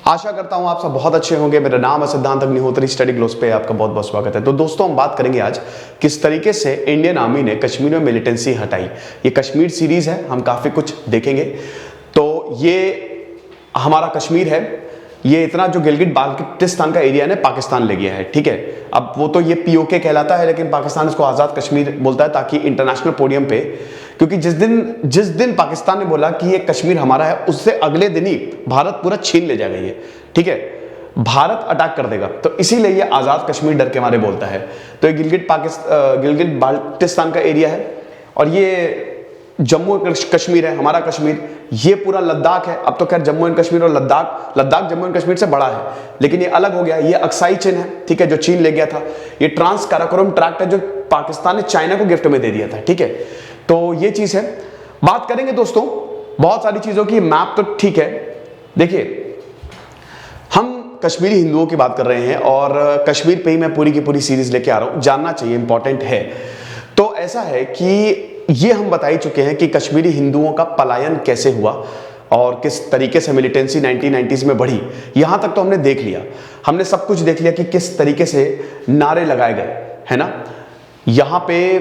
आशा करता हूं आप सब बहुत अच्छे होंगे। मेरा नाम है सिद्धांत अग्निहोत्री, स्टडी ग्लोस पे आपका बहुत बहुत स्वागत है। तो दोस्तों, हम बात करेंगे आज किस तरीके से इंडियन आर्मी ने कश्मीर में मिलिटेंसी हटाई। ये कश्मीर सीरीज है, हम काफी कुछ देखेंगे। तो ये हमारा कश्मीर है, ये इतना जो गिलगिट बाल्टिस्तान का एरिया ने पाकिस्तान ले गया है, ठीक है। अब वो तो ये पीओके कहलाता है, लेकिन पाकिस्तान इसको आजाद कश्मीर बोलता है, ताकि इंटरनेशनल पोडियम पे, क्योंकि जिस दिन पाकिस्तान ने बोला कि ये कश्मीर हमारा है, उससे अगले दिन ही भारत पूरा छीन ले जाएगा ये, ठीक है। भारत अटैक कर देगा, तो इसीलिए ये आजाद कश्मीर डर के मारे बोलता है। तो ये गिलगिट बाल्टिस्तान का एरिया है, और ये जम्मू कश्मीर है, हमारा कश्मीर। ये पूरा लद्दाख है। अब तो खैर जम्मू एंड कश्मीर और लद्दाख जम्मू एंड कश्मीर से बड़ा है, लेकिन ये अलग हो गया। ये अक्साई चीन है, ठीक है, जो चीन ले गया था। ये ट्रांस काराकोरम ट्रैक्ट है, जो पाकिस्तान ने चाइना को गिफ्ट में दे दिया था, ठीक है। तो ये चीज है, बात करेंगे दोस्तों बहुत सारी चीजों की। मैप तो ठीक है, देखिए हम कश्मीरी हिंदुओं की बात कर रहे हैं, और कश्मीर पे ही मैं पूरी की पूरी सीरीज लेके आ रहा हूं, जानना चाहिए, इंपॉर्टेंट है। तो ऐसा है कि ये हम बता ही चुके हैं कि कश्मीरी हिंदुओं का पलायन कैसे हुआ और किस तरीके से मिलिटेंसी 1990s में बढ़ी। यहां तक तो हमने देख लिया, हमने सब कुछ देख लिया कि किस तरीके से नारे लगाए गए, है ना। यहां पे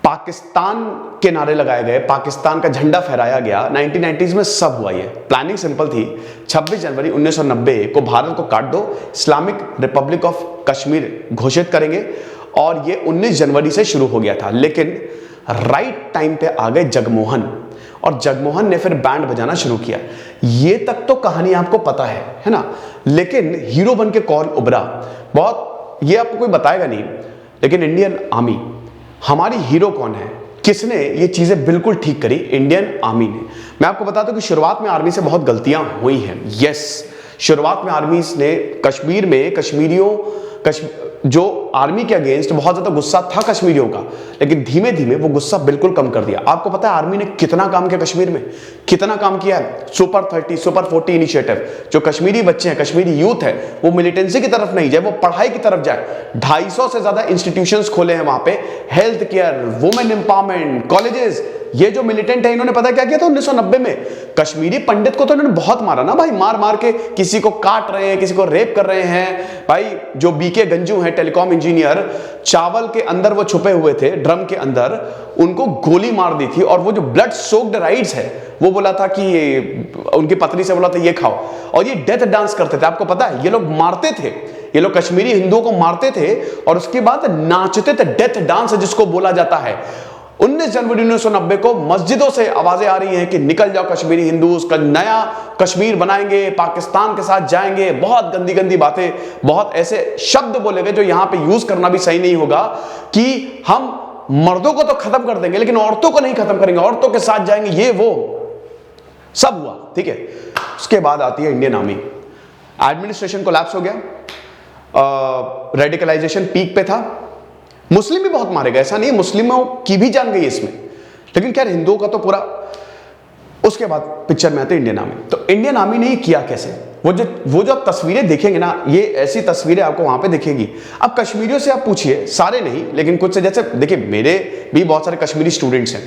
पाकिस्तान के नारे लगाए गए, पाकिस्तान का झंडा फहराया गया। 1990s में सब हुआ। ये प्लानिंग सिंपल थी, 26 जनवरी 1990 को भारत को काट दो, इस्लामिक रिपब्लिक ऑफ कश्मीर घोषित करेंगे, और ये 19 जनवरी से शुरू हो गया था। लेकिन राइट टाइम पे आ गए जगमोहन, और जगमोहन ने फिर बैंड बजाना शुरू किया। ये तक तो कहानी आपको पता है ना। लेकिन हीरो बन के कौन उभरा, बहुत ये आपको कोई बताएगा नहीं, लेकिन इंडियन आर्मी, हमारी हीरो कौन है, किसने ये चीजें बिल्कुल ठीक करी? इंडियन आर्मी ने। मैं आपको बता दूं कि शुरुआत में आर्मी से बहुत गलतियां हुई हैं। यस, शुरुआत में आर्मी ने कश्मीर में जो आर्मी के अगेंस्ट बहुत ज्यादा गुस्सा था कश्मीरियों का, लेकिन धीमे धीमे वो गुस्सा बिल्कुल कम कर दिया। आपको पता है आर्मी ने कितना काम किया कश्मीर में, कितना काम किया है? Super 30, super 40 initiative. जो कश्मीरी बच्चे हैं, कश्मीरी यूथ है, वो मिलिटेंसी की तरफ नहीं जाए, वो पढ़ाई की तरफ जाए। 250 से ज्यादा इंस्टीट्यूशंस खोले हैं वहां पे, health care, women empowerment, colleges. ये जो मिलिटेंट है, इन्होंने पता क्या किया था 1990 में? कश्मीरी पंडित को तो इन्होंने बहुत मारा ना भाई, मार मार के किसी को काट रहे हैं, किसी को रेप कर रहे हैं भाई। जो बीके गंजू हैं, टेलीकॉम इंजीनियर, चावल के अंदर वो छुपे हुए थे, ड्रम के अंदर, उनको गोली मार दी थी। और वो जो ब्लड सोक्ड राइड्स है, वो बोला था कि उनकी पत्नी से बोला था ये खाओ, और ये डेथ डांस करते थे। आपको पता है ये लोग मारते थे, ये लोग कश्मीरी हिंदुओं को मारते थे, और उसके बाद नाचते थे। डेथ डांस जिसको बोला जाता है। 19 जनवरी 1990 को मस्जिदों से आवाजें आ रही हैं कि निकल जाओ कश्मीरी हिंदू, उसका नया कश्मीर बनाएंगे, पाकिस्तान के साथ जाएंगे। बहुत गंदी गंदी बातें, बहुत ऐसे शब्द बोले गए जो यहां पे यूज करना भी सही नहीं होगा, कि हम मर्दों को तो खत्म कर देंगे लेकिन औरतों को नहीं खत्म करेंगे, औरतों के साथ जाएंगे, ये वो सब हुआ, ठीक है। उसके बाद आती है इंडियन आर्मी। एडमिनिस्ट्रेशन कोलैप्स हो गया, रेडिकलाइजेशन पीक पे था। मुस्लिम भी बहुत मारे गए, ऐसा नहीं, मुस्लिमों की भी जान गई इसमें, लेकिन क्या हिंदुओं का तो पूरा। उसके बाद पिक्चर में आते इंडियन आर्मी। तो इंडियन आर्मी ने ये किया कैसे? वो जो आप तस्वीरें देखेंगे ना, ये ऐसी तस्वीरें आपको वहां पे दिखेगी। अब कश्मीरियों से आप पूछिए, सारे नहीं लेकिन कुछ से, जैसे देखिए मेरे भी बहुत सारे कश्मीरी स्टूडेंट्स हैं,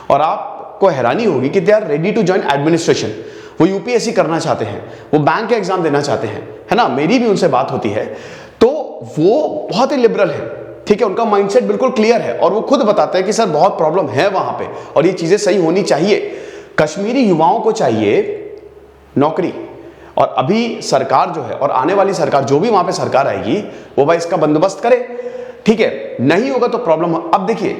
और आपको हैरानी होगी कि they are ready to join administration. वो यूपीएससी करना चाहते हैं, वो बैंक के एग्जाम देना चाहते हैं, है ना। मेरी भी उनसे बात होती है, तो वो बहुत ही लिबरल है, ठीक है। उनका माइंडसेट बिल्कुल क्लियर है, और वो खुद बताते हैं कि सर बहुत प्रॉब्लम है वहां पे, और ये चीजें सही होनी चाहिए। कश्मीरी युवाओं को चाहिए नौकरी, और अभी सरकार जो है, और आने वाली सरकार, जो भी वहां पे सरकार आएगी, वो भाई इसका बंदोबस्त करे, ठीक है। नहीं होगा तो प्रॉब्लम। अब देखिए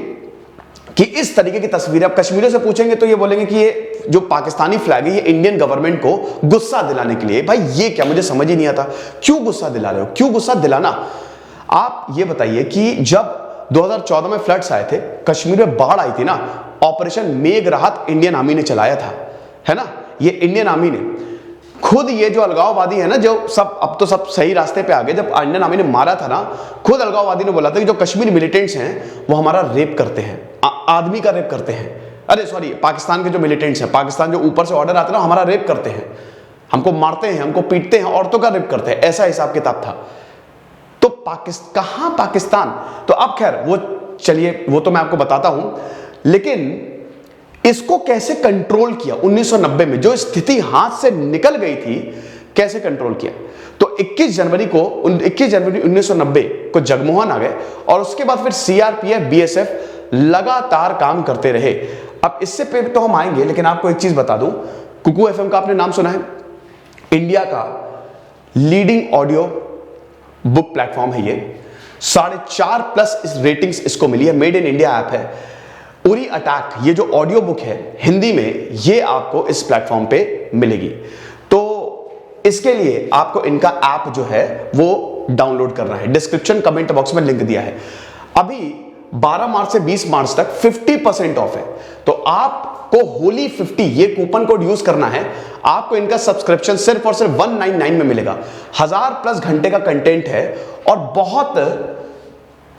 कि इस तरीके की तस्वीरें आप कश्मीरियों से पूछेंगे तो ये बोलेंगे कि ये जो पाकिस्तानी फ्लैग है, ये इंडियन गवर्नमेंट को गुस्सा दिलाने के लिए। भाई ये क्या, मुझे समझ ही नहीं आता, क्यों गुस्सा दिला रहे हो, क्यों गुस्सा दिलाना? आप ये बताइए कि जब 2014 में फ्लड्स आए थे, कश्मीर में बाढ़ आई थी ना, ऑपरेशन मेघ राहत इंडियन आर्मी ने चलाया था, है ना। ये इंडियन आर्मी ने खुद, ये जो अलगाववादी है ना, जो सब अब तो सब सही रास्ते पे आ गए, जब इंडियन आर्मी ने मारा था ना, खुद अलगाववादी ने बोला था कि जो कश्मीर मिलिटेंट्स हैं वो हमारा रेप करते हैं, आदमी का रेप करते हैं। अरे सॉरी, पाकिस्तान के जो मिलिटेंट्स हैं, पाकिस्तान जो ऊपर से ऑर्डर आते हैं ना, हमारा रेप करते हैं, हमको मारते हैं, हमको पीटते हैं, औरतों का रेप करते हैं, ऐसा हिसाब किताब था। तो कहां पाकिस्तान? तो अब खैर वो चलिए, वो तो मैं आपको बताता हूं, लेकिन इसको कैसे कंट्रोल किया 1990 में? जो स्थिति हाथ से निकल गई थी, कैसे कंट्रोल किया? तो 21 जनवरी 1990 को जगमोहन आ गए और उसके बाद फिर सीआरपीएफ, बीएसएफ लगातार काम करते रहे। अब इससे पे तो हम आएंगे, लेकिन आपको एक चीज बता दूं, कुकू एफएम का आपने नाम सुना है? इंडिया का लीडिंग ऑडियो बुक प्लेटफॉर्म है ये। 4.5+ इस रेटिंग्स इसको मिली है। मेड इन इंडिया ऐप है। उरी अटैक, ये जो ऑडियो बुक है हिंदी में, ये आपको इस प्लेटफॉर्म पे मिलेगी। तो इसके लिए आपको इनका ऐप जो है वो डाउनलोड करना है। डिस्क्रिप्शन कमेंट बॉक्स में लिंक दिया है। अभी 12 मार्च से 20 मार्च तक 50% ऑफ है। तो आपको होली 50 ये कूपन कोड यूज करना है। आपको इनका सब्सक्रिप्शन सिर्फ और सिर्फ 199 में मिलेगा। 1000+ घंटे का कंटेंट है और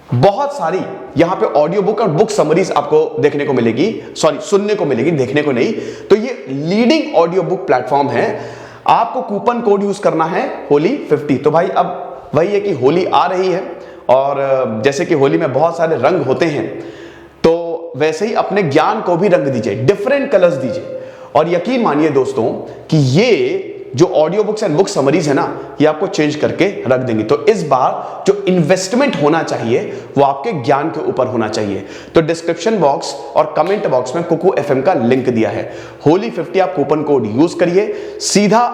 बहुत सारी यहां पे ऑडियो बुक और बुक समरीज आपको देखने को मिलेगी, सॉरी सुनने को मिलेगी, देखने को नहीं। तो ये लीडिंग ऑडियो बुक प्लेटफॉर्म है। आपको कूपन कोड यूज करना है होली 50। तो भाई अब वही है कि होली आ रही है और जैसे कि होली में बहुत सारे रंग होते हैं, तो वैसे ही अपने ज्ञान को भी रंग दीजिए, डिफरेंट कलर्स दीजिए। और यकीन मानिए दोस्तों कि ये जो audio books and book summaries है ना, ये आपको चेंज करके रख देंगी। तो इस बार जो इन्वेस्टमेंट होना चाहिए वो आपके ज्ञान के ऊपर होना चाहिए। तो डिस्क्रिप्शन बॉक्स और कमेंट बॉक्स में कुकू एफएम का लिंक दिया है। होली 50 आप कूपन कोड यूज करिए, सीधा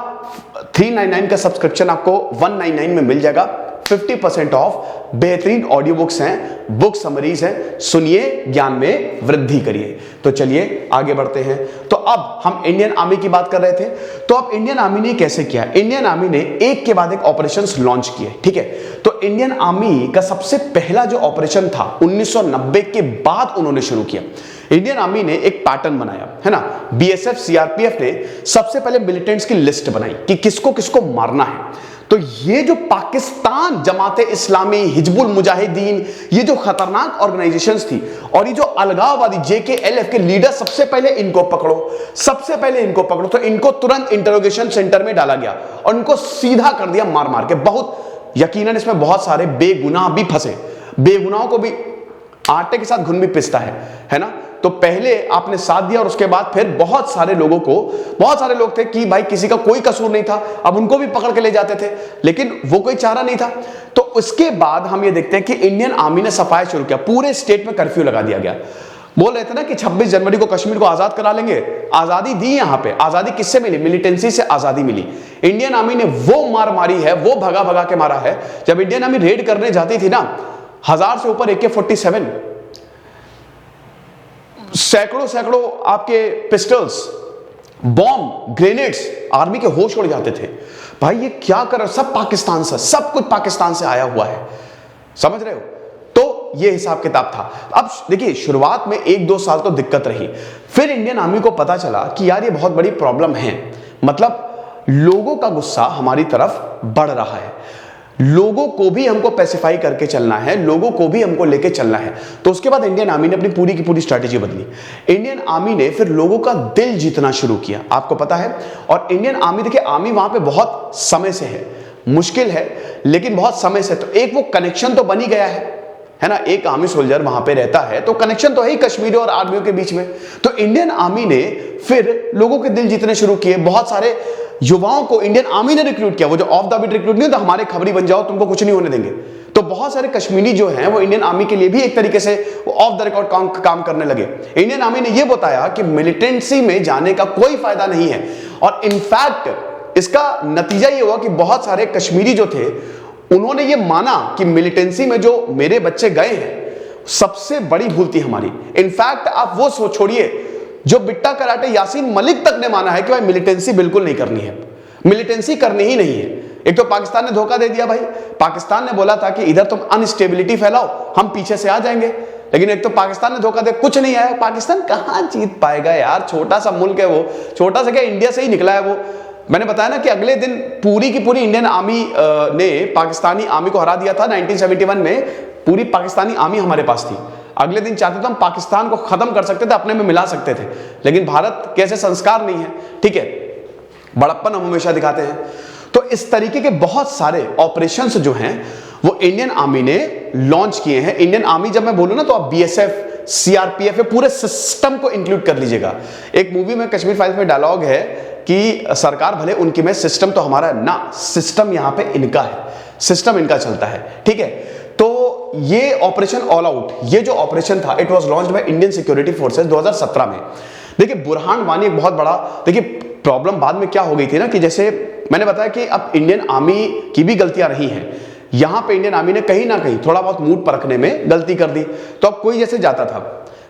399 का सब्सक्रिप्शन आपको 199 में मिल जाएगा। 50% ऑफ, बेहतरीन ऑडियो बुक्स हैं, बुक समरीज हैं, सुनिए, ज्ञान में वृद्धि करिए। तो चलिए आगे बढ़ते हैं। तो अब हम इंडियन आर्मी की बात कर रहे थे। तो अब इंडियन आर्मी ने कैसे किया? इंडियन आर्मी ने एक के बाद एक ऑपरेशंस लॉन्च किए, ठीक है। तो इंडियन आर्मी का सबसे पहला जो ऑपरेशन था 1990 के बाद उन्होंने शुरू किया। इंडियन आर्मी ने एक पैटर्न बनाया, है ना। बीएसएफ, सीआरपीएफ ने सबसे पहले मिलिटेंट्स की लिस्ट बनाई कि किसको किसको मारना है। तो ये जो पाकिस्तान जमाते इस्लामी, हिजबुल मुजाहिदीन, ये जो खतरनाक ऑर्गेनाइजेशंस थी और ये जो अलगाववादी जेकेएलएफ के लीडर, सबसे पहले इनको पकड़ो, सबसे पहले इनको पकड़ो। तो इनको तुरंत इंटरोगेशन सेंटर में डाला गया और इनको सीधा कर दिया मार मार के। बहुत यकीनन इसमें बहुत सारे बेगुनाह भी फंसे, बेगुनाहों को भी आटे के साथ घुन भी पिसता है ना। तो पहले आपने साथ दिया और उसके बाद फिर बहुत सारे लोग थे कि भाई किसी का कोई कसूर नहीं था, अब उनको भी पकड़ के ले जाते थे, लेकिन वो कोई चारा नहीं था। तो उसके बाद हम ये देखते हैं कि इंडियन आर्मी ने सफाया शुरू किया। पूरे स्टेट में कर्फ्यू लगा दिया गया। बोल रहे थे ना कि 26 जनवरी को कश्मीर को आजाद करा लेंगे। आजादी दी यहां पे। आजादी किससे मिली? मिलिटेंसी से आजादी मिली। इंडियन आर्मी ने वो मार मारी है, वो भगा भगा के मारा है। जब इंडियन आर्मी रेड करने जाती थी ना, 1000 से ऊपर AK-47, सैकड़ों आपके पिस्टल्स, बॉम्ब, ग्रेनेड्स, आर्मी के होश उड़ जाते थे। भाई ये क्या कर, सब पाकिस्तान से, सब कुछ पाकिस्तान से आया हुआ है, समझ रहे हो। तो ये हिसाब किताब था। अब देखिए, शुरुआत में 1-2 साल तो दिक्कत रही। फिर इंडियन आर्मी को पता चला कि यार ये बहुत बड़ी प्रॉब्लम है, मतलब लोगों का गुस्सा हमारी तरफ बढ़ रहा है, लोगों को भी हमको पैसिफाई करके चलना है, लोगों को भी हमको लेके चलना है। तो उसके बाद इंडियन आर्मी ने अपनी पूरी की पूरी स्ट्रैटेजी बदली। इंडियन आर्मी ने फिर लोगों का दिल जीतना शुरू किया, आपको पता है। और इंडियन आर्मी, देखिए आर्मी वहां पे बहुत समय से है, मुश्किल है लेकिन बहुत समय से। तो एक वो कनेक्शन तो बन ही गया है ना। एक आर्मी सोल्जर वहां पे रहता है तो कनेक्शन तो है ही कश्मीरी और आर्मियों के बीच में। तो इंडियन आर्मी ने फिर लोगों के दिल जीतने शुरू किए। बहुत सारे युवाओं को इंडियन आर्मी ने रिक्रूट किया। वो जो ऑफ द बीट रिक्रूट नहीं होता, हमारे खबरी बन जाओ, तुमको कुछ नहीं होने देंगे। तो बहुत सारे कश्मीरी जो हैं वो इंडियन आर्मी के लिए भी एक तरीके से ऑफ द रिकॉर्ड काम करने लगे। इंडियन आर्मी ने यह बताया कि मिलिटेंसी में जाने का कोई फायदा नहीं है। और इनफैक्ट इसका नतीजा ये हुआ कि बहुत सारे कश्मीरी जो थे उन्होंने ये माना कि मिलिटेंसी में जो मेरे बच्चे गए हैं सबसे बड़ी भूल थी हमारी। इनफैक्ट आप वो छोड़िए, जो बिट्टा कराटे यासीन मलिक तक ने माना है कि भाई मिलिटेंसी बिल्कुल नहीं करनी है, मिलिटेंसी करनी ही नहीं है। एक तो पाकिस्तान ने धोखा दे दिया भाई। पाकिस्तान ने बोला था कि इधर तुम अनस्टेबिलिटी फैलाओ, हम पीछे से आ जाएंगे, लेकिन एक तो पाकिस्तान ने धोखा दे, कुछ नहीं आया। पाकिस्तान कहां जीत पाएगा यार, छोटा सा मुल्क है वो, छोटा सा क्या, इंडिया से ही निकला है वो। मैंने बताया ना कि अगले दिन पूरी की पूरी इंडियन आर्मी ने पाकिस्तानी आर्मी को हरा दिया था। 1971 में पूरी पाकिस्तानी आर्मी हमारे पास थी। अगले दिन चाहते तो हम पाकिस्तान को खत्म कर सकते थे, अपने में मिला सकते थे, लेकिन भारत के ऐसे संस्कार नहीं है, ठीक है, बड़प्पन हम हमेशा दिखाते हैं। तो इस तरीके के बहुत सारे ऑपरेशंस जो हैं वो इंडियन आर्मी ने लॉन्च किए हैं। इंडियन आर्मी जब मैं बोलूं ना तो आप बीएसएफ, सीआरपीएफ, पूरे सिस्टम को इंक्लूड कर लीजिएगा। एक मूवी में कश्मीर फाइल्स में डायलॉग है कि सरकार भले उनकी में, सिस्टम तो हमारा ना, सिस्टम यहां पे इनका है, सिस्टम इनका चलता है, ठीक है। तो ये ऑपरेशन ऑल आउट, ये जो ऑपरेशन था, it was launched by Indian security forces 2017 में। देखिए बुरहान वानी एक बहुत बड़ा, देखिए प्रॉब्लम बाद में क्या हो गई थी ना, कि जैसे मैंने बताया कि अब इंडियन आर्मी की भी गलतियां रही हैं, यहां पे इंडियन आर्मी ने कहीं ना कहीं थोड़ा बहुत मूड परखने में गलती कर दी। तो अब कोई जैसे जाता था,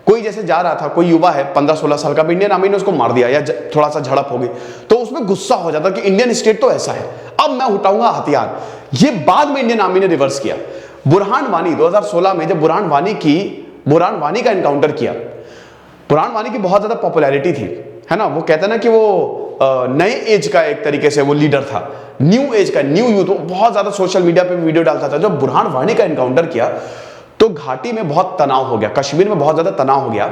कोई जैसे जा रहा था, कोई युवा है 15-16 साल का, इंडियन आर्मी ने उसको मार दिया या थोड़ा सा झड़प हो गई, तो उसमें गुस्सा हो जाता कि इंडियन स्टेट तो ऐसा है, अब मैं उठाऊंगा हथियार। ये बाद में इंडियन आर्मी ने रिवर्स किया। बुरहान वानी 2016 में जब बुरहान वानी का एनकाउंटर किया, बुरहान वानी की बहुत ज्यादा पॉपुलैरिटी थी, है ना, वो कहते हैं ना कि वो नए एज का एक तरीके से वो लीडर था, न्यू एज का, न्यू यूथ, बहुत ज्यादा सोशल मीडिया पे वीडियो डालता था। जब बुरहान वानी का एनकाउंटर किया तो घाटी में बहुत तनाव हो गया, कश्मीर में बहुत ज्यादा तनाव हो गया।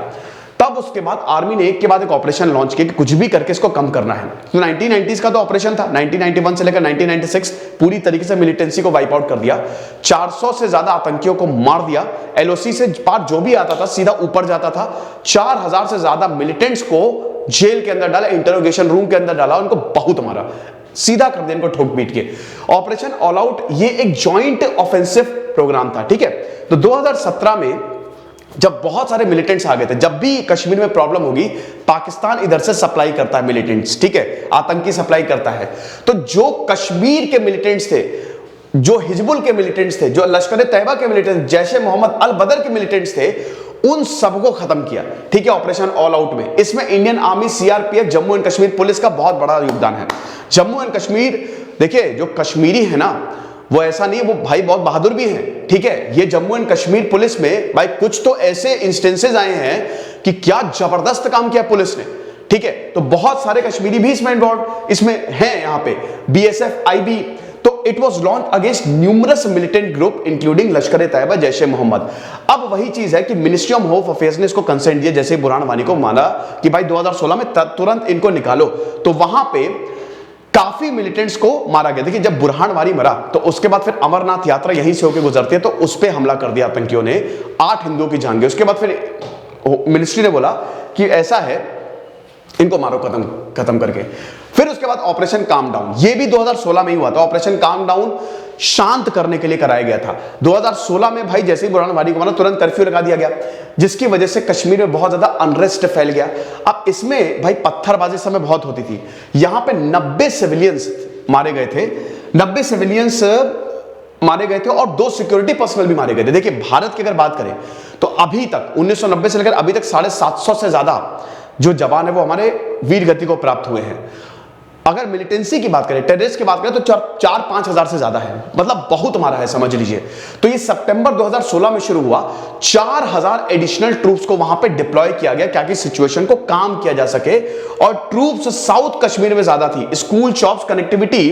तब उसके बाद आर्मी ने एक के बाद एक ऑपरेशन लॉन्च किया कि कुछ भी करके इसको कम करना है। तो 1990s का तो ऑपरेशन था, 1991 से लेकर 1996 पूरी तरीके से मिलिटेंसी को वाइप आउट कर दिया, 400 से ज्यादा आतंकियों को मार दिया, एलओसी से पार जो भी आता था सीधा ऊपर जाता था, 4000 से ज्यादा मिलिटेंट्स को जेल के अंदर डाला, इंटरोगेशन रूम के अंदर डाला, उनको बहुत मारा, सीधा कर दिया इनको ठोक पीट के। ऑपरेशन ऑल आउट ये एक जॉइंट ऑफेंसिव प्रोग्राम था, ठीक है। तो 2017 में जब बहुत सारे मिलिटेंट्स आ गए थे, जब भी कश्मीर में प्रॉब्लम होगी, पाकिस्तान इधर से सप्लाई करता है मिलिटेंट्स, ठीक है, आतंकी सप्लाई करता है। तो जो कश्मीर के मिलिटेंट्स थे, जो हिजबुल के मिलिटेंट्स थे, जो लश्कर तैयबा के मिलिटेंट्स, जैशे मोहम्मद अल बदर के मिलिटेंट्स थे, उन सबको खत्म किया, ठीक है, ऑपरेशन ऑल आउट में। इसमें Indian army, CRPF, Jammu and Kashmir police का बहुत बड़ा योगदान है। जम्मू एंड कश्मीर, देखिए जो कश्मीरी है ना, वो ऐसा नहीं है, वो भाई बहुत बहादुर भी हैं, ठीक है। ये जम्मू एंड कश्मीर पुलिस में भाई कुछ तो ऐसे इंस्टेंसेस आए हैं कि क्या जबरदस्त काम किया पुलिस ने, ठीक है। तो बहुत सारे कश्मीरी भी इसमें इन्वॉल्व इसमें हैं, यहां पे बीएसएफ, आईबी। तो it was launch against numerous militant group including लश्कर तैयबा, जैशे मोहम्मद। अब वही चीज है कि मिनिस्ट्री ऑफ होम अफेयर्स ने इसको कंसेंट दिया, जैसे बुरहान वानी को माना कि भाई 2016 में तुरंत इनको निकालो, तो वहां पे काफी मिलिटेंट्स को मारा गया। देखिए जब बुरहान वानी मरा तो उसके बाद फिर अमरनाथ यात्रा यहीं से होकर गुजरती है, तो उस पर हमला कर दिया आतंकियों ने, 8 हिंदुओं की जान गई। उसके बाद फिर मिनिस्ट्री ने बोला कि ऐसा है, इनको मारो खत्म करके। फिर उसके बाद ऑपरेशन काम डाउन, ये भी 2016 में ही हुआ था। ऑपरेशन काम डाउन शांत करने के लिए कराया गया था। 2016 में भाई जैसे ही बुरहान वानी को मारा, तुरंत कर्फ्यू लगा दिया गया, जिसकी वजह से कश्मीर में बहुत ज्यादा अनरेस्ट फैल गया। अब इसमें भाई पत्थरबाजी समय बहुत होती थी, यहां पे 90 सिविलियंस मारे गए थे, 90 सिविलियंस मारे गए थे और 2 सिक्योरिटी पर्सनल भी मारे गए थे। देखिए भारत की अगर बात करें तो अभी तक 1990 से लेकर अभी तक 750 से ज्यादा जो जवान है वो हमारे वीर गति को प्राप्त हुए हैं। अगर मिलिटेंसी की बात करें, टेररिस्ट की बात करें, तो 4-5 हजार से ज्यादा है, मतलब बहुत मारा है, समझ लीजिए। तो ये सितंबर 2016 में शुरू हुआ, 4000 एडिशनल ट्रूप्स को वहां पे डिप्लॉय किया गया ताकि सिचुएशन को काम किया जा सके। और ट्रूप्स साउथ कश्मीर में ज्यादा थी, स्कूल, शॉप्स, कनेक्टिविटी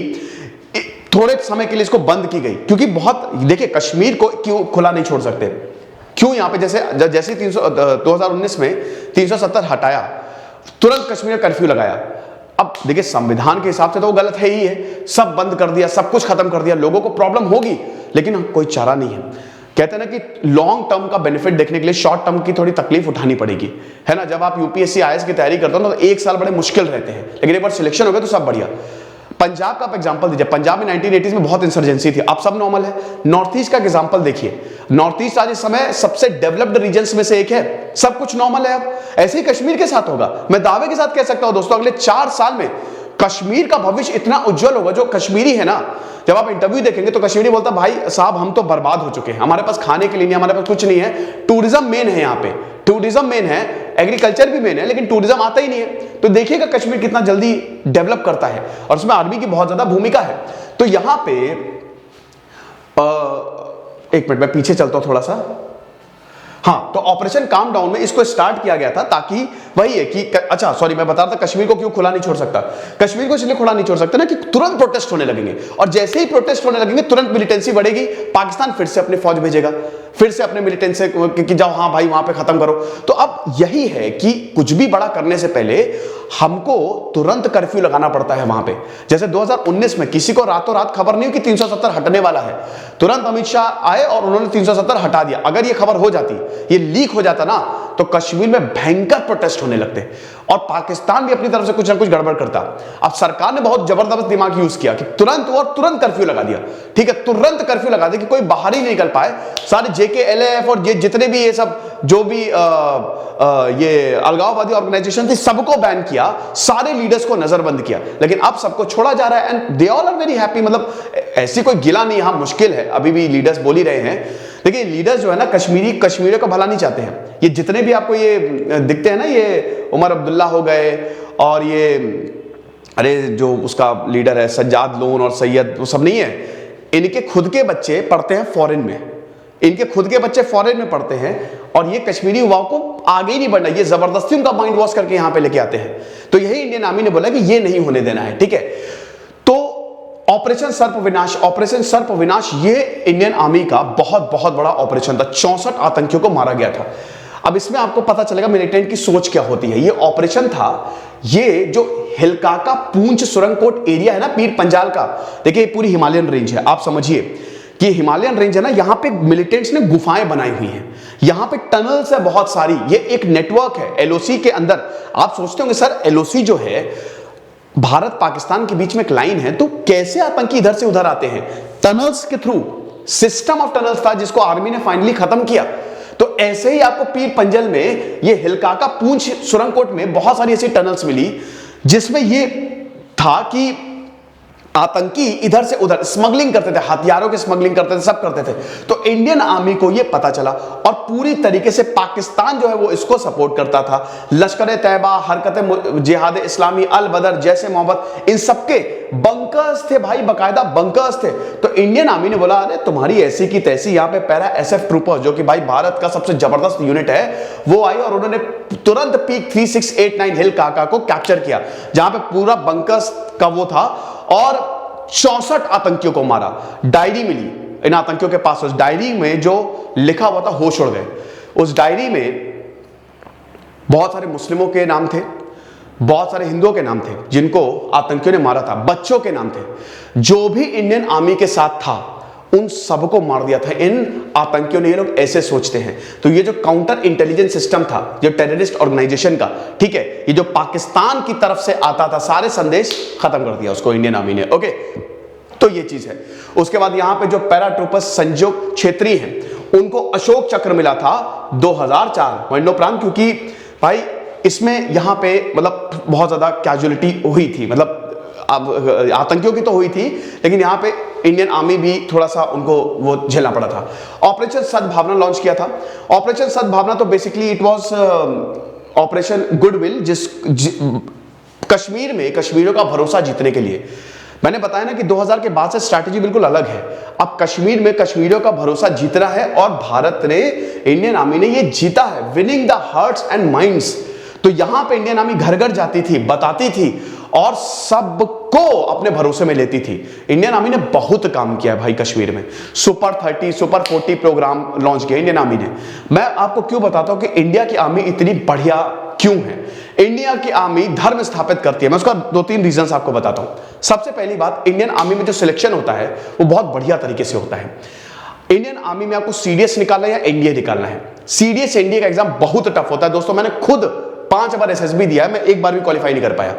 थोड़े समय के लिए इसको बंद की गई, क्योंकि बहुत, देखिए कश्मीर को क्यों खुला नहीं छोड़ सकते, क्यों यहां पे जैसे 2019 में 370 हटाया, तुरंत कश्मीर में कर्फ्यू लगाया। अब देखिए संविधान के हिसाब से तो वो गलत है ही है, सब बंद कर दिया, सब कुछ खत्म कर दिया, लोगों को प्रॉब्लम होगी, लेकिन कोई चारा नहीं है। कहते हैं ना कि लॉन्ग टर्म का बेनिफिट देखने के लिए शॉर्ट टर्म की थोड़ी तकलीफ उठानी पड़ेगी, है ना। जब आप यूपीएससी आईएएस की तैयारी करते हो ना, तो 1 साल बड़े मुश्किल रहते हैं, लेकिन एक बार सिलेक्शन हो गया तो सब बढ़िया। पंजाब का आप एग्जांपल दीजिए, पंजाब में 1980s में बहुत इंसर्जेंसी थी, अब सब नॉर्मल है। नॉर्थ ईस्ट का एग्जांपल देखिए, नॉर्थ ईस्ट आज इस समय सबसे डेवलप्ड रीजन्स में से एक है, सब कुछ नॉर्मल है। अब ऐसे ही कश्मीर के साथ होगा, मैं दावे के साथ कह सकता हूं दोस्तों, अगले 4 साल में कश्मीर का भविष्य इतना उज्जवल होगा। जो कश्मीरी है ना, जब आप इंटरव्यू देखेंगे तो कश्मीरी बोलता भाई साहब हम तो बर्बाद हो चुके हैं, हमारे पास खाने के लिए नहीं, हमारे पास कुछ नहीं है। टूरिज्म मेन है यहाँ पे, टूरिज्म मेन है, एग्रीकल्चर भी मेन है, लेकिन टूरिज्म आता ही नहीं है। तो देखिएगा कश्मीर कितना जल्दी डेवलप करता है, और उसमें आर्मी की बहुत ज्यादा भूमिका है। तो यहां पे एक मिनट मैं पीछे चलता हूं थोड़ा सा। हाँ, तो ऑपरेशन काम डाउन में इसको स्टार्ट किया गया था ताकि वही है कि अच्छा सॉरी मैं बता रहा था कश्मीर को क्यों खुला नहीं छोड़ सकता। कश्मीर को इसलिए खुला नहीं छोड़ सकता ना कि तुरंत प्रोटेस्ट होने लगेंगे, और जैसे ही प्रोटेस्ट होने लगेंगे तुरंत मिलिटेंसी बढ़ेगी, पाकिस्तान फिर से अपनी फौज भेजेगा, फिर से अपने मिलिटेंसी कि जाओ हाँ भाई वहां पे खत्म करो। तो अब यही है कि कुछ भी बड़ा करने से पहले हमको तुरंत कर्फ्यू लगाना पड़ता है वहां पे। जैसे 2019 में किसी को रातों रात खबर नहीं हुई कि 370 हटने वाला है, तुरंत अमित शाह आए और उन्होंने 370 हटा दिया। अगर ये खबर हो जाती, ये लीक हो जाता ना, तो कश्मीर में भयंकर प्रोटेस्ट होने लगते और पाकिस्तान भी अपनी तरफ से कुछ ना कुछ गड़बड़ करता। अब सरकार ने बहुत जबरदस्त दिमाग यूज किया कि तुरंत कर्फ्यू लगा दिया। ठीक है, तुरंत कर्फ्यू लगा दिया कि कोई बाहर ही नहीं निकल पाए। सारे JKLF और ये जितने भी ये सब जो भी ये अलगाववादी ऑर्गेनाइजेशन थी, सबको बैन किया, सारे लीडर्स को नजरबंद किया। लेकिन अब सबको छोड़ा जा रहा है and they all are very happy. मतलब ऐसी कोई गिला नहीं, हाँ मुश्किल है, अभी भी लीडर्स बोल ही रहे हैं। देखिए लीडर्स जो है ना कश्मीरियों का भला नहीं चाहते हैं। ये जितने भी आपको ये दिखते हैं ना, ये उमर अब्दुल्ला हो गए और ये अरे जो उसका लीडर है सज्जाद लोन और सैयद, वो सब नहीं है, इनके खुद के बच्चे पढ़ते हैं फॉरेन में, इनके खुद के बच्चे फॉरेन में पढ़ते हैं और ये कश्मीरी युवाओं को आगे ही नहीं बढ़ना, ये जबरदस्ती उनका माइंड वॉश करके यहां पे लेके आते हैं। तो यही इंडियन आर्मी ने बोला कि ये नहीं होने देना है। ठीक है, तो ऑपरेशन सर्प विनाश ये इंडियन आर्मी का बहुत बड़ा ऑपरेशन था। 64 आतंकियों को मारा गया था। अब इसमें आपको पता चलेगा मिलिटेंट की सोच क्या होती है। ये ऑपरेशन था, ये जो हिलकाका पूंछ सुरंगकोट एरिया है ना, पीर पंजाल का, देखिए पूरी हिमालयन रेंज है। आप समझिए कि हिमालयन रेंज है ना, यहां पे मिलिटेंट्स ने गुफाएं बनाई हुई हैं, यहां पे टनल्स है बहुत सारी, ये एक नेटवर्क है LOC के अंदर। आप सोचते होंगे सर LOC जो है भारत पाकिस्तान के बीच में एक लाइन है, तो कैसे आतंकी इधर से उधर आते हैं? टनल्स के थ्रू, सिस्टम ऑफ टनल्स था जिसको आर्मी ने फाइनली खत्म किया। तो ऐसे ही आपको पीर पंजल में, ये हिलकाका पूंछ सुरंगकोट में बहुत सारी ऐसी टनल्स मिली जिसमें ये था कि आतंकी इधर से उधर स्मगलिंग करते थे, हथियारों की स्मगलिंग करते थे, सब करते थे। तो इंडियन आर्मी को यह पता चला और पूरी तरीके से पाकिस्तान जो है वो इसको सपोर्ट करता था। लश्कर तैयबा, हरकत जिहाद इस्लामी, अल बदर, जैसे मोहब्बत, इन सबके बंकर्स थे भाई, बकायदा बंकर्स थे। तो इंडियन आर्मी ने बोला अरे तुम्हारी ऐसी की तैसी, यहां पे पैरा SF ट्रूपर्स जो कि भाई भारत का सबसे जबरदस्त यूनिट है, वो आई और उन्होंने तुरंत पीक 3689 हिलकाका को कैप्चर किया, जहां पे पूरा बंकर्स का वो था, और 64 आतंकियों को मारा। डायरी मिली इन आतंकियों के पास, उस डायरी में जो लिखा हुआ था होश उड़ गए। उस डायरी में बहुत सारे मुस्लिमों के नाम थे, बहुत सारे हिंदुओं के नाम थे जिनको आतंकियों ने मारा था, बच्चों के नाम थे। जो भी इंडियन आर्मी के साथ था उन सबको मार दिया था इन आतंकियों ने। ये लोग ऐसे सोचते हैं। तो ये जो काउंटर इंटेलिजेंस सिस्टम था, जो टेररिस्ट ऑर्गेनाइजेशन का, ठीक है, ये जो पाकिस्तान की तरफ से आता था, सारे संदेश खत्म कर दिया उसको इंडियन आर्मी ने। ओके, तो ये चीज है। उसके बाद यहां पे जो पैराट्रूपर्स संजोग क्षेत्री हैं, उनको अशोक चक्र मिला था 2004 मरणोपरांत, क्योंकि भाई इसमें यहां पे मतलब बहुत ज्यादा कैजुअलिटी हुई थी, मतलब अब आतंकियों की तो हुई थी, लेकिन यहां पे इंडियन आर्मी भी थोड़ा सा उनको वो झेलना पड़ा था। ऑपरेशन सद्भावना लॉन्च किया था। ऑपरेशन सद्भावना तो basically it was operation goodwill, Kashmir में कश्मीरियों का भरोसा जीतने के लिए। मैंने बताया ना कि 2000 के बाद से स्ट्रैटेजी बिल्कुल अलग है। अब कश्मीर में कश्मीरियों का भरोसा जीतना है और भारत ने, इंडियन आर्मी ने ये जीता है, winning the hearts and minds. तो यहां पे इंडियन आर्मी घर घर जाती थी, बताती थी और सबको अपने भरोसे में लेती थी। इंडियन आर्मी ने बहुत काम किया है भाई कश्मीर में। सुपर 30, सुपर 40 प्रोग्राम लॉन्च किया इंडियन आर्मी ने। मैं आपको क्यों बताता हूं कि इंडिया की आर्मी इतनी बढ़िया क्यों है। इंडिया की आर्मी धर्म स्थापित करती है। मैं उसका 2-3 रीजंस आपको बताता हूं। सबसे पहली बात, इंडियन आर्मी में जो सिलेक्शन होता है वो बहुत बढ़िया तरीके से होता है। इंडियन आर्मी में आपको CDS निकालना है या NDA निकालना है। CDS NDA का एग्जाम बहुत टफ होता है दोस्तों। मैंने खुद 5 बार SSB दिया है, मैं एक बार भी क्वालिफाई नहीं कर पाया।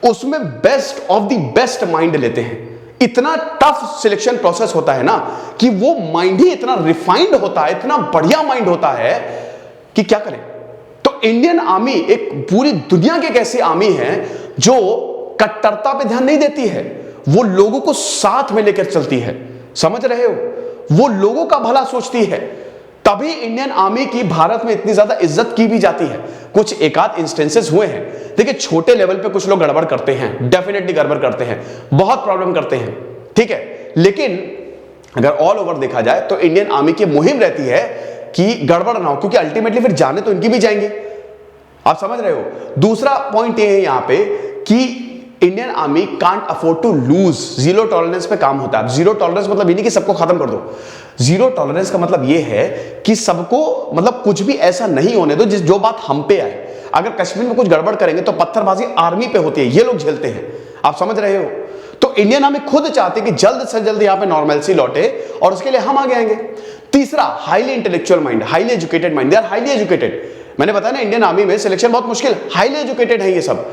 उसमें best of the best mind लेते हैं। इतना टफ सिलेक्शन प्रोसेस होता है ना कि वो माइंड ही इतना रिफाइंड होता है, इतना बढ़िया माइंड होता है कि क्या करें। तो इंडियन आर्मी एक पूरी दुनिया की एक ऐसी आर्मी है जो कट्टरता पे ध्यान नहीं देती है, वो लोगों को साथ में लेकर चलती है। समझ रहे हो, वो लोगों का भला सोचती है। तभी इंडियन आर्मी की भारत में इतनी ज्यादा इज्जत की भी जाती है। कुछ एकाध इंस्टेंसेस हुए हैं, देखिए छोटे लेवल पे कुछ लोग गड़बड़ करते हैं, डेफिनेटली गड़बड़ करते हैं, बहुत प्रॉब्लम करते हैं, ठीक है, लेकिन अगर ऑल ओवर देखा जाए तो इंडियन आर्मी की मुहिम रहती है कि गड़बड़ ना हो, क्योंकि अल्टीमेटली फिर जाने तो इनकी भी जाएंगे। आप समझ रहे हो। दूसरा पॉइंट ये है यहां पे कि Indian army can't afford to lose. Zero tolerance पे काम होता है। जीरो टॉलरेंस मतलब ये नहीं कि सबको खत्म कर दो। जीरो टॉलरेंस का मतलब ये है कि सबको, मतलब कुछ भी ऐसा नहीं होने दो जो बात हम पे आए। अगर कश्मीर में कुछ गड़बड़ करेंगे तो पत्थरबाजी आर्मी पे होती है, ये लोग झेलते हैं। आप समझ रहे हो? तो इंडियन आर्मी खुद चाहती है कि जल्द से जल्द यहां पे नॉर्मलसी लौटे और उसके लिए हम आगे आएंगे। तीसरा, highly intellectual mind, highly educated mind, they are highly educated. मैंने बताया ना, इंडियन आर्मी में सिलेक्शन बहुत मुश्किल, हाईली एजुकेटेड है ये सब,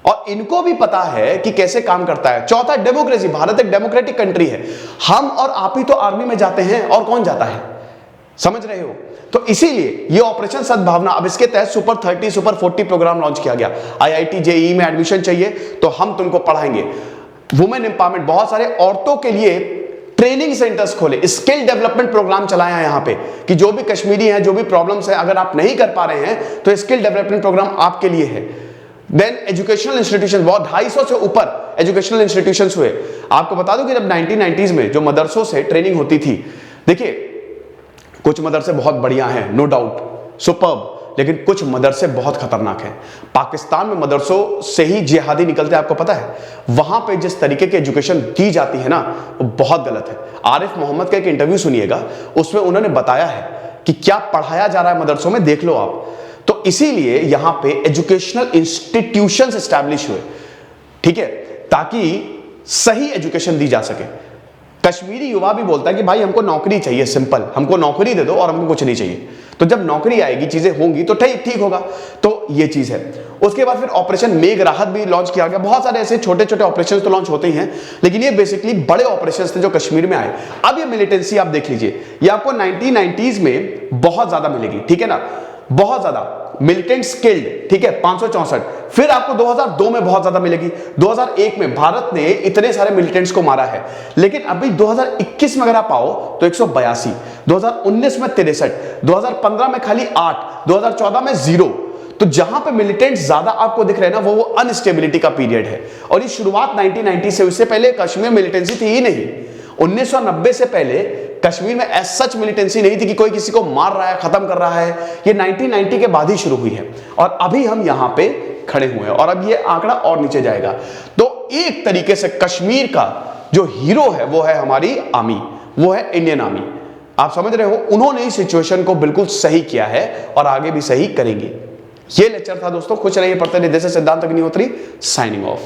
और इनको भी पता है कि कैसे काम करता है। चौथा, डेमोक्रेसी, भारत एक डेमोक्रेटिक कंट्री है। हम और आप ही तो आर्मी में जाते हैं, और कौन जाता है? समझ रहे हो? तो इसीलिए ये ऑपरेशन सद्भावना, अब इसके तहत सुपर 30 सुपर 40 प्रोग्राम लॉन्च किया गया। आईआईटी जेईई में एडमिशन चाहिए तो हम तुमको पढ़ाएंगे। वुमेन एम्पावरमेंट, बहुत सारे औरतों के लिए ट्रेनिंग सेंटर्स खोले, स्किल डेवलपमेंट प्रोग्राम चलाया है यहां पे, कि जो भी कश्मीरी हैं, जो भी प्रॉब्लम्स है, अगर आप नहीं कर पा रहे हैं तो स्किल डेवलपमेंट प्रोग्राम आपके लिए है। देन एजुकेशनल इंस्टीट्यूशन, बहुत 250 से ऊपर एजुकेशनल इंस्टीट्यूशंस हुए। आपको बता दूं कि जब 1990s में जो मदरसों से ट्रेनिंग होती थी, देखिए कुछ मदरसे बहुत बढ़िया हैं, नो डाउट, सुपर्ब, लेकिन कुछ मदरसे बहुत खतरनाक हैं। पाकिस्तान में मदरसों से ही जिहादी निकलते हैं, आपको पता है? वहां पे जिस तरीके की एजुकेशन दी जाती है ना, वो बहुत गलत है। आरिफ मोहम्मद का एक इंटरव्यू सुनिएगा, उसमें उन्होंने बताया है कि क्या पढ़ाया जा रहा है मदरसों में, देख लो आप। तो इसीलिए यहां पे एजुकेशनल इंस्टीट्यूशंस एस्टैब्लिश हुए, ठीक है, ताकि सही एजुकेशन दी जा सके। कश्मीरी युवा भी बोलता है कि भाई हमको नौकरी चाहिए, सिंपल, हमको नौकरी दे दो और हमको कुछ नहीं चाहिए। तो जब नौकरी आएगी, चीजें होंगी तो ठीक होगा। तो ये चीज है। उसके बाद फिर ऑपरेशन मेघ राहत भी लॉन्च किया गया। बहुत सारे ऐसे छोटे छोटे ऑपरेशन तो लॉन्च होते ही हैं, लेकिन ये बेसिकली बड़े ऑपरेशन थे जो कश्मीर में आए। अब ये मिलिटेंसी आप देख लीजिए, ये आपको 1990s में बहुत ज्यादा मिलेगी, ठीक है ना, बहुत ज्यादा मिलिटेंट स्किल्ड, ठीक है, 564। फिर आपको 2002 में बहुत ज्यादा मिलेगी। 2001 में भारत ने इतने सारे मिलिटेंट्स को मारा है, लेकिन अभी 2021 में अगर आप आओ तो 182, 2019 में 63, 2015 में खाली 8, 2014 में 0। तो जहां पे मिलिटेंट्स ज्यादा आपको दिख रहे हैं ना, वो अनस्टेबिलिटी का पीरियड है। और ये शुरुआत 1990 से, उससे पहले कश्मीर मिलिटेंसी थी ही नहीं। 1990 से पहले कश्मीर में एज सच मिलिटेंसी नहीं थी कि कोई किसी को मार रहा है, खत्म कर रहा है। ये 1990 के बाद ही शुरू हुई है, और अभी हम यहां पे खड़े हुए हैं, और अब ये आंकड़ा और नीचे जाएगा। तो एक तरीके से कश्मीर का जो हीरो है वो है हमारी आर्मी, वो है इंडियन आर्मी। आप समझ रहे हो? उन्होंने इस सिचुएशन को बिल्कुल सही किया है और आगे भी सही करेंगे। ये लेक्चर था दोस्तों। खुश रहिए, पढ़ते रहिए। दिस इज सिद्धांत अग्निहोत्री, साइनिंग ऑफ।